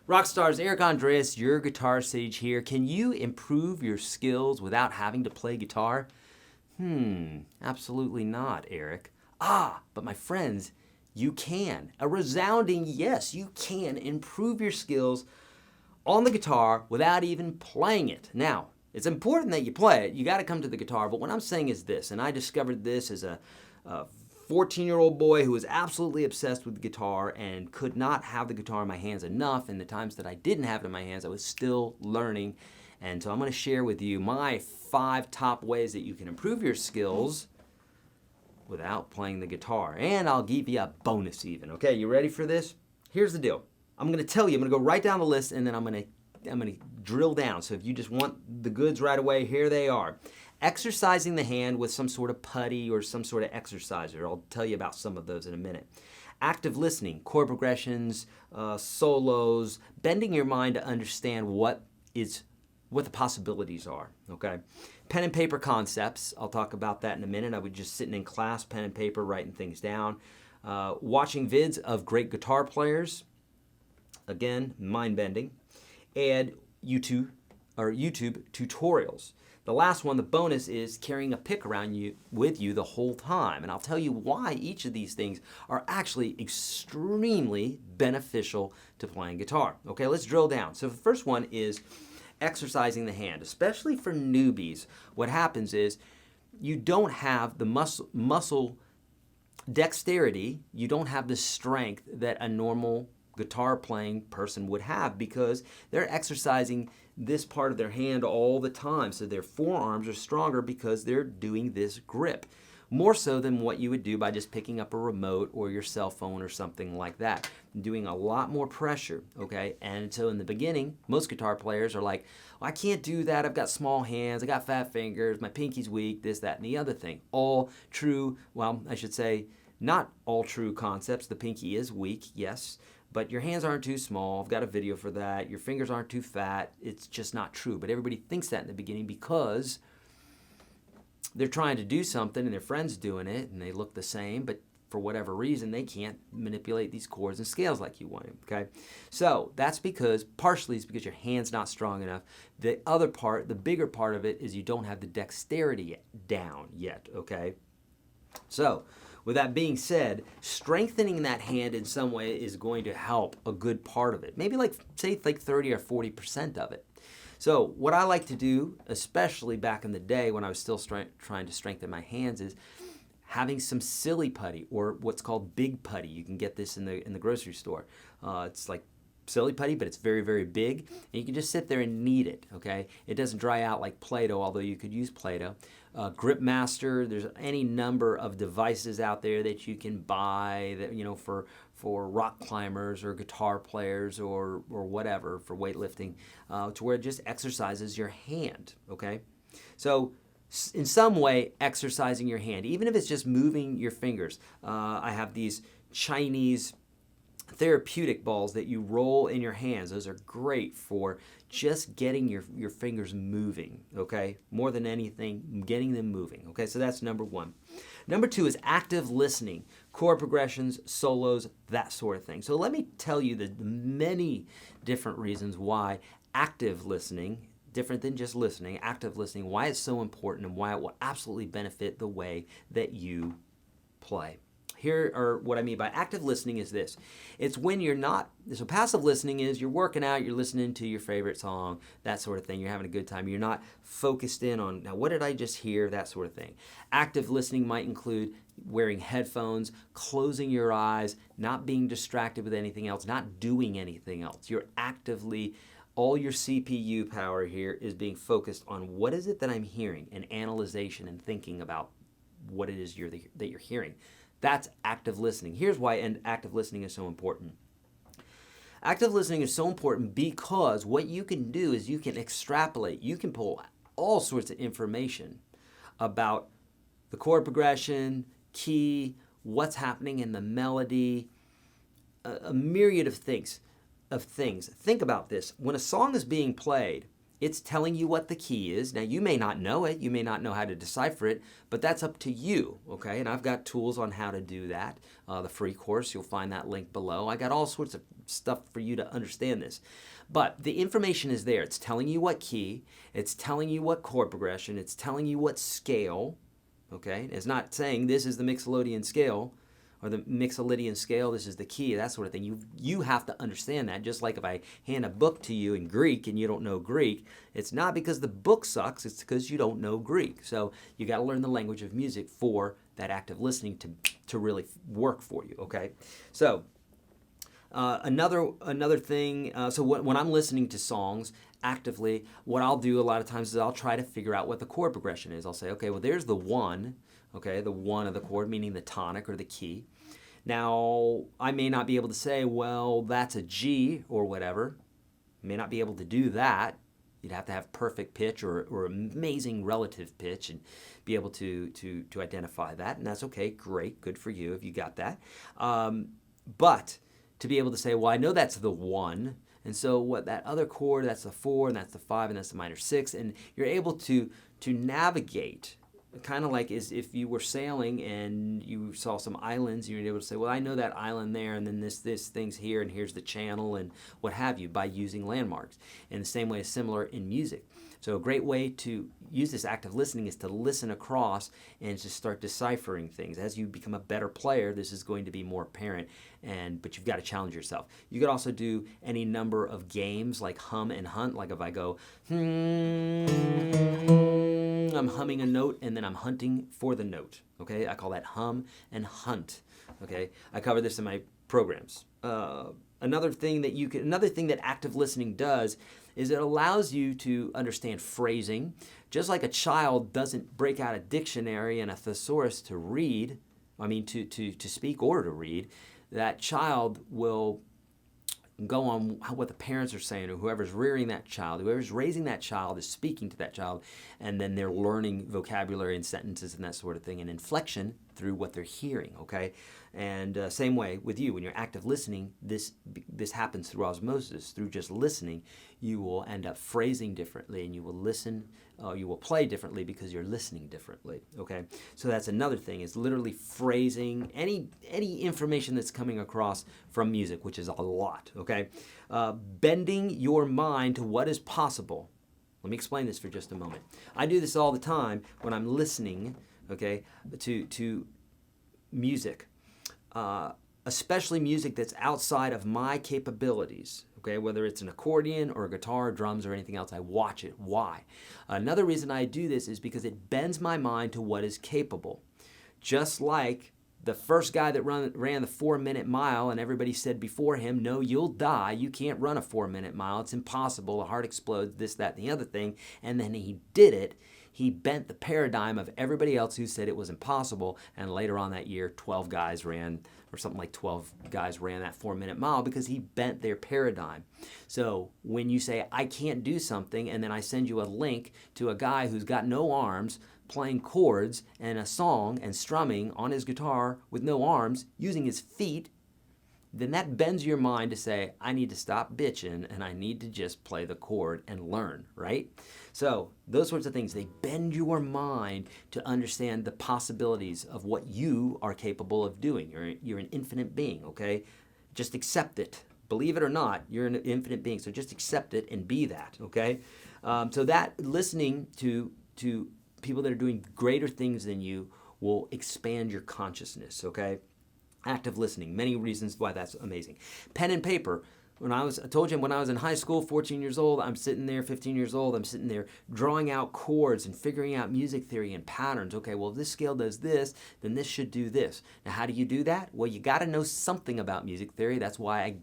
Rockstars, Eric Andreas, your guitar sage here. Can you improve your skills without having to play guitar? Absolutely not, Eric. But my friends, you can. A resounding yes, you can improve your skills on the guitar without even playing it. Now, it's important that you play it. You got to come to the guitar, but what I'm saying is this, and I discovered this as a 14-year-old boy who was absolutely obsessed with the guitar and could not have the guitar in my hands enough. And the times that I didn't have it in my hands, I was still learning. And so I'm going to share with you my 5 top ways that you can improve your skills without playing the guitar. And I'll give you a bonus even. Okay, you ready for this? Here's the deal. I'm going to tell you, I'm going to go right down the list, and then I'm going to drill down. So if you just want the goods right away, here they are. Exercising the hand with some sort of putty or some sort of exerciser. I'll tell you about some of those in a minute. Active listening, chord progressions, solos, bending your mind to understand what the possibilities are, okay? Pen and paper concepts, I'll talk about that in a minute. I was just sitting in class, pen and paper, writing things down. Watching vids of great guitar players, again, mind-bending. And YouTube tutorials. The last one, the bonus, is carrying a pick around with you the whole time. And I'll tell you why each of these things are actually extremely beneficial to playing guitar. Okay, let's drill down. So the first one is exercising the hand, especially for newbies. What happens is you don't have the muscle dexterity, you don't have the strength that a normal guitar playing person would have because they're exercising this part of their hand all the time. So their forearms are stronger because they're doing this grip. More so than what you would do by just picking up a remote or your cell phone or something like that. Doing a lot more pressure, okay? And so in the beginning, most guitar players are like, I can't do that, I've got small hands, I got fat fingers, my pinky's weak, this, that, and the other thing. All true, well, I should say, not all true concepts. The pinky is weak, yes, but your hands aren't too small. I've got a video for that. Your fingers aren't too fat. It's just not true. But everybody thinks that in the beginning because they're trying to do something and their friend's doing it and they look the same, but for whatever reason, they can't manipulate these chords and scales like you want to, okay? So that's partially it's because your hand's not strong enough. The other part, the bigger part of it, is you don't have the dexterity down yet, okay? So, with that being said, strengthening that hand in some way is going to help a good part of it. Maybe say 30 or 40% of it. So what I like to do, especially back in the day when I was still trying to strengthen my hands, is having some silly putty or what's called big putty. You can get this in the grocery store. It's like silly putty, but it's very, very big. And you can just sit there and knead it, okay? It doesn't dry out like Play-Doh, although you could use Play-Doh. Grip Master, there's any number of devices out there that you can buy that, for rock climbers or guitar players or whatever, for weightlifting, to where it just exercises your hand, okay? So in some way, exercising your hand, even if it's just moving your fingers. I have these Chinese therapeutic balls that you roll in your hands. Those are great for just getting your fingers moving, okay? More than anything, getting them moving, okay? So that's number 1. Number 2 is active listening, chord progressions, solos, that sort of thing. So let me tell you the many different reasons why active listening, different than just listening, active listening, why it's so important and why it will absolutely benefit the way that you play. Here are what I mean by active listening is this. It's when you're not, so passive listening is you're working out, you're listening to your favorite song, that sort of thing. You're having a good time. You're not focused in on, now what did I just hear, that sort of thing. Active listening might include wearing headphones, closing your eyes, not being distracted with anything else, not doing anything else. You're actively, all your CPU power here is being focused on what is it that I'm hearing, and analyzation and thinking about what it is that you're hearing. That's active listening. Here's why active listening is so important. Active listening is so important because what you can do is you can extrapolate. You can pull all sorts of information about the chord progression, key, what's happening in the melody, a myriad of things. Think about this. When a song is being played, it's telling you what the key is. Now, you may not know it, you may not know how to decipher it, but that's up to you, okay? And I've got tools on how to do that. The free course, you'll find that link below. I got all sorts of stuff for you to understand this. But the information is there. It's telling you what key, it's telling you what chord progression, it's telling you what scale, okay? It's not saying this is the Mixolydian scale, or the Mixolydian scale, this is the key, that sort of thing. You have to understand that. Just like if I hand a book to you in Greek and you don't know Greek, it's not because the book sucks, it's because you don't know Greek. So you got to learn the language of music for that active listening to really work for you, okay? So another thing, so when I'm listening to songs actively, what I'll do a lot of times is I'll try to figure out what the chord progression is. I'll say, okay, well, there's the one, okay, the one of the chord, meaning the tonic or the key. Now, I may not be able to say, well, that's a G or whatever. I may not be able to do that. You'd have to have perfect pitch or amazing relative pitch and be able to identify that, and that's okay, great, good for you if you got that. But to be able to say, well, I know that's the one, and so what that other chord, that's the 4, and that's the 5, and that's the minor 6, and you're able to navigate, kind of like as if you were sailing and you saw some islands, you're able to say, well, I know that island there, and then this thing's here, and here's the channel, and what have you, by using landmarks. And the same way is similar in music. So a great way to use this active listening is to listen across and to start deciphering things. As you become a better player, this is going to be more apparent, but you've got to challenge yourself. You could also do any number of games like hum and hunt, like if I go, I'm humming a note and then I'm hunting for the note, okay? I call that hum and hunt, okay? I cover this in my programs. Another thing that active listening does is it allows you to understand phrasing. Just like a child doesn't break out a dictionary and a thesaurus to read, to speak or to read, that child will go on what the parents are saying, or whoever's rearing that child, whoever's raising that child is speaking to that child, and then they're learning vocabulary and sentences and that sort of thing, and inflection through what they're hearing, okay? And same way with you, when you're active listening, this happens through osmosis. Through just listening, you will end up phrasing differently, and you will listen, you will play differently because you're listening differently, okay? So that's another thing, is literally phrasing any information that's coming across from music, which is a lot, okay? Bending your mind to what is possible. Let me explain this for just a moment. I do this all the time when I'm listening, okay, to music. Especially music that's outside of my capabilities, okay? Whether it's an accordion or a guitar or drums or anything else, I watch it. Why? Another reason I do this is because it bends my mind to what is capable. Just like the first guy that ran the 4-minute mile, and everybody said before him, no, you'll die. You can't run a 4-minute mile. It's impossible. The heart explodes, this, that, and the other thing. And then he did it. He bent the paradigm of everybody else who said it was impossible, and later on that year, 12 guys ran, or something like 12 guys ran that 4-minute mile because he bent their paradigm. So when you say, I can't do something, and then I send you a link to a guy who's got no arms, playing chords and a song and strumming on his guitar with no arms, using his feet, then that bends your mind to say, I need to stop bitching and I need to just play the chord and learn, right? So those sorts of things, they bend your mind to understand the possibilities of what you are capable of doing. You're an infinite being, okay? Just accept it. Believe it or not, you're an infinite being, so just accept it and be that, okay? So that listening to people that are doing greater things than you will expand your consciousness, okay? Active listening, many reasons why that's amazing. Pen and paper. I told you when I was in high school, 14 years old, I'm sitting there, 15 years old, I'm sitting there drawing out chords and figuring out music theory and patterns. Okay, well, if this scale does this, then this should do this. Now, how do you do that? Well, you got to know something about music theory. That's why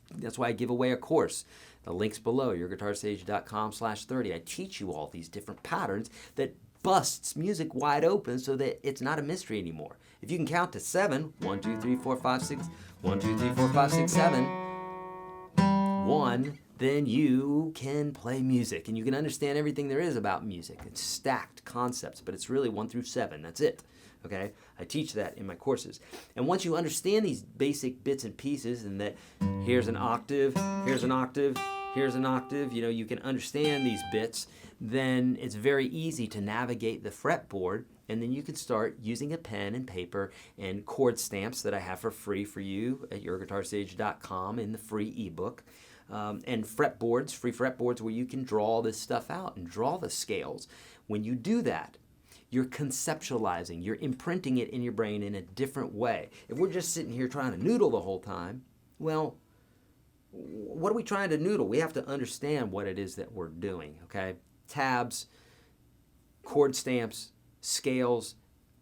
I give away a course. The link's below, YourGuitarSage.com/30. I teach you all these different patterns that busts music wide open so that it's not a mystery anymore. If you can count to 7, 1, 2, 3, 4, 5, 6, 1, 2, 3, 4, 5, 6, 7, 1, then you can play music and you can understand everything there is about music. It's stacked concepts, but it's really 1 through 7. That's it. Okay? I teach that in my courses. And once you understand these basic bits and pieces, and that here's an octave, here's an octave, you know, you can understand these bits, then it's very easy to navigate the fretboard, and then you can start using a pen and paper and chord stamps that I have for free for you at YourGuitarSage.com in the free ebook. And fretboards, free fretboards where you can draw this stuff out and draw the scales. When you do that, you're conceptualizing, you're imprinting it in your brain in a different way. If we're just sitting here trying to noodle the whole time, well, what are we trying to noodle? We have to understand what it is that we're doing, okay? Tabs, chord stamps, scales,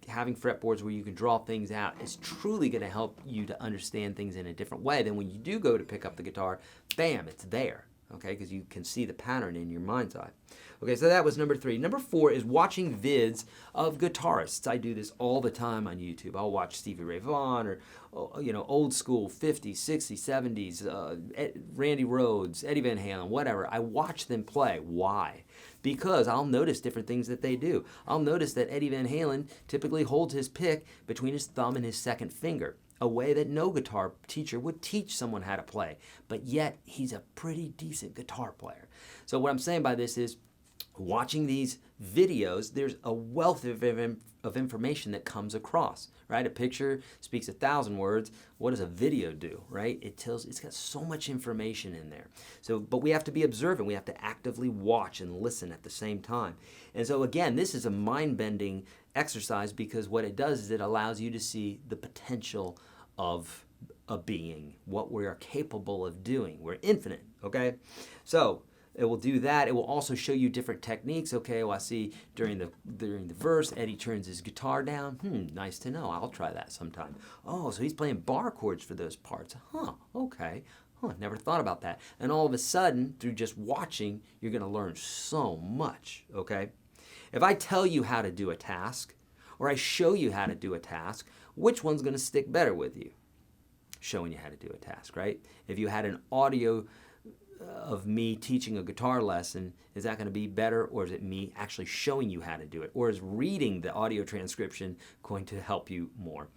having fretboards where you can draw things out is truly going to help you to understand things in a different way than when you do go to pick up the guitar, bam, it's there, okay, because you can see the pattern in your mind's eye. Okay, so that was number 3. Number 4 is watching vids of guitarists. I do this all the time on YouTube. I'll watch Stevie Ray Vaughan or, you know, old school 50s, 60s, 70s, Randy Rhoads, Eddie Van Halen, whatever. I watch them play. Why? Because I'll notice different things that they do. I'll notice that Eddie Van Halen typically holds his pick between his thumb and his second finger, a way that no guitar teacher would teach someone how to play, but yet he's a pretty decent guitar player. So what I'm saying by this is, watching these videos, there's a wealth of information that comes across, right? A picture speaks 1,000 words. What does a video do, right? It's got so much information in there. So, but we have to be observant. We have to actively watch and listen at the same time. And so again, this is a mind-bending exercise because what it does is it allows you to see the potential of a being, what we are capable of doing. We're infinite, okay? So, it will do that. It will also show you different techniques. Okay, well, I see during the verse, Eddie turns his guitar down. Nice to know. I'll try that sometime. Oh, so he's playing bar chords for those parts. Huh, okay. Never thought about that. And all of a sudden, through just watching, you're going to learn so much, okay? If I tell you how to do a task, or I show you how to do a task, which one's going to stick better with you? Showing you how to do a task, right? If you had an audio of me teaching a guitar lesson, is that going to be better, or is it me actually showing you how to do it? Or is reading the audio transcription going to help you more?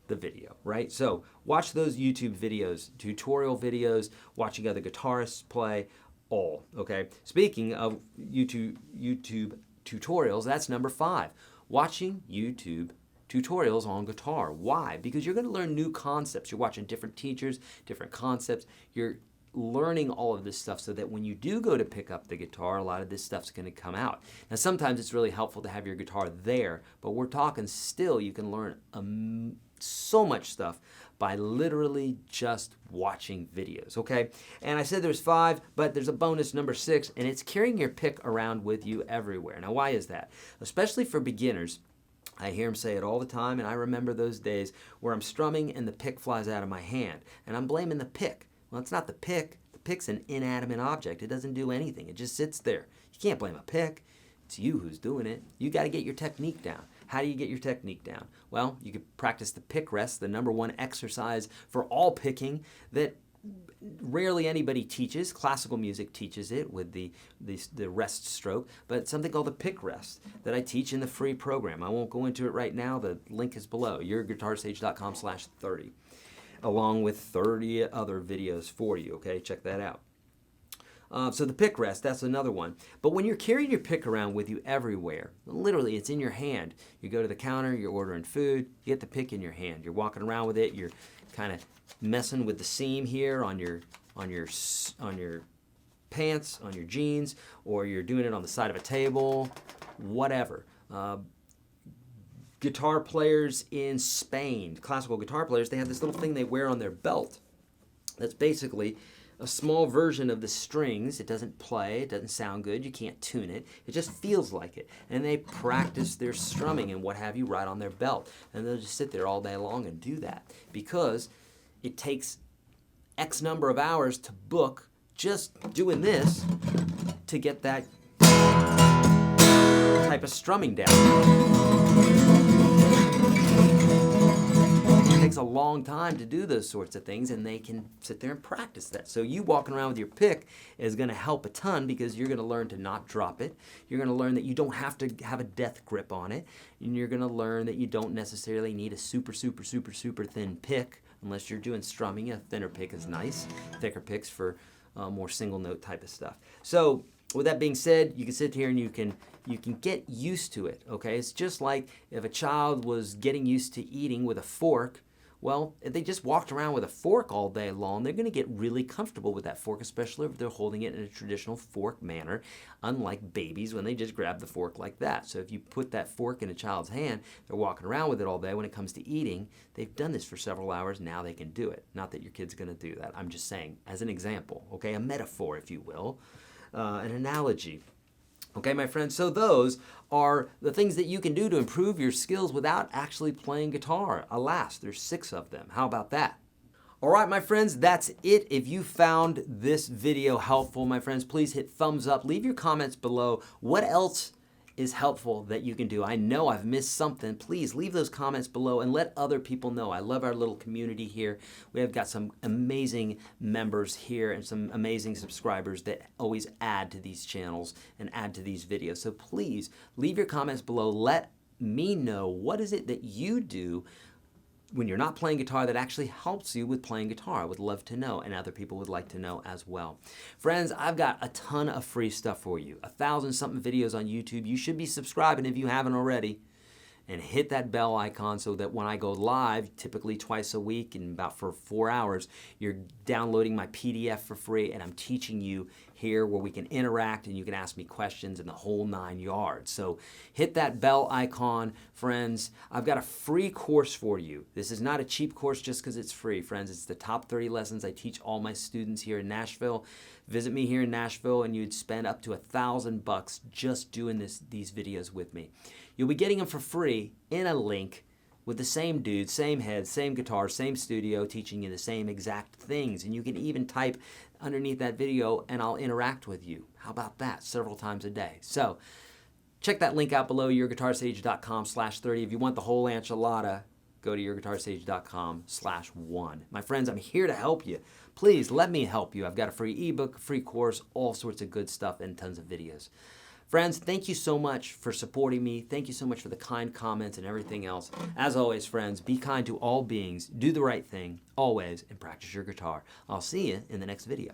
The video, right? So watch those YouTube videos, tutorial videos, watching other guitarists play, all, okay? Speaking of YouTube tutorials, that's number 5. Watching YouTube tutorials on guitar. Why? Because you're going to learn new concepts. You're watching different teachers, different concepts. You're learning all of this stuff so that when you do go to pick up the guitar, a lot of this stuff's going to come out. Now, sometimes it's really helpful to have your guitar there, but we're talking still you can learn so much stuff by literally just watching videos, okay? And I said there's 5, but there's a bonus number 6, and it's carrying your pick around with you everywhere. Now, why is that? Especially for beginners. I hear them say it all the time, and I remember those days where I'm strumming and the pick flies out of my hand, and I'm blaming the pick. Well, it's not the pick. The pick's an inanimate object. It doesn't do anything. It just sits there. You can't blame a pick. It's you who's doing it. You got to get your technique down. How do you get your technique down? Well, you could practice the pick rest, the number 1 exercise for all picking that rarely anybody teaches. Classical music teaches it with the rest stroke, but something called the pick rest that I teach in the free program. I won't go into it right now. The link is below, YourGuitarSage.com/30. along with 30 other videos for you, okay? Check that out. So the pick rest, that's another one. But when you're carrying your pick around with you everywhere, literally it's in your hand. You go to the counter, you're ordering food, you get the pick in your hand. You're walking around with it, you're kind of messing with the seam here on your pants, on your jeans, or you're doing it on the side of a table, whatever. Guitar players in Spain, classical guitar players, they have this little thing they wear on their belt. That's basically a small version of the strings. It doesn't play, it doesn't sound good, you can't tune it. It just feels like it. And they practice their strumming and what have you right on their belt. And they'll just sit there all day long and do that because it takes X number of hours to book just doing this to get that type of strumming down. It takes a long time to do those sorts of things, and they can sit there and practice that. So you walking around with your pick is going to help a ton because you're going to learn to not drop it. You're going to learn that you don't have to have a death grip on it, and you're going to learn that you don't necessarily need a super thin pick unless you're doing strumming. A thinner pick is nice. Thicker picks for more single note type of stuff. So with that being said, you can sit here and you can get used to it, okay? It's just like if a child was getting used to eating with a fork. Well, if they just walked around with a fork all day long, they're going to get really comfortable with that fork, especially if they're holding it in a traditional fork manner, unlike babies when they just grab the fork like that. So if you put that fork in a child's hand, they're walking around with it all day. When it comes to eating, they've done this for several hours. Now they can do it. Not that your kid's going to do that. I'm just saying, as an example, okay, a metaphor, if you will, an analogy. Okay, my friends, so those are the things that you can do to improve your skills without actually playing guitar. Alas, there's 6 of them. How about that? All right, my friends, that's it. If you found this video helpful, my friends, please hit thumbs up. Leave your comments below. What else is helpful that you can do? I know I've missed something. Please leave those comments below and let other people know. I love our little community here. We have got some amazing members here and some amazing subscribers that always add to these channels and add to these videos. So please leave your comments below. Let me know, what is it that you do when you're not playing guitar that actually helps you with playing guitar? I would love to know, and other people would like to know as well. Friends, I've got a ton of free stuff for you. 1,000-something videos on YouTube. You should be subscribing if you haven't already. And hit that bell icon so that when I go live, typically twice a week and about for 4 hours, you're downloading my PDF for free, and I'm teaching you here where we can interact and you can ask me questions in the whole 9 yards. So hit that bell icon, friends. I've got a free course for you. This is not a cheap course just because it's free, friends. It's the top 30 lessons I teach all my students here in Nashville. Visit me here in Nashville and you'd spend up to $1,000 just doing these videos with me. You'll be getting them for free in a link with the same dude, same head, same guitar, same studio, teaching you the same exact things. And you can even type underneath that video and I'll interact with you. How about that? Several times a day. So check that link out below, YourGuitarSage.com/30. If you want the whole enchilada, go to YourGuitarSage.com/1. My friends, I'm here to help you. Please let me help you. I've got a free ebook, free course, all sorts of good stuff, and tons of videos. Friends, thank you so much for supporting me. Thank you so much for the kind comments and everything else. As always, friends, be kind to all beings, do the right thing, always, and practice your guitar. I'll see you in the next video.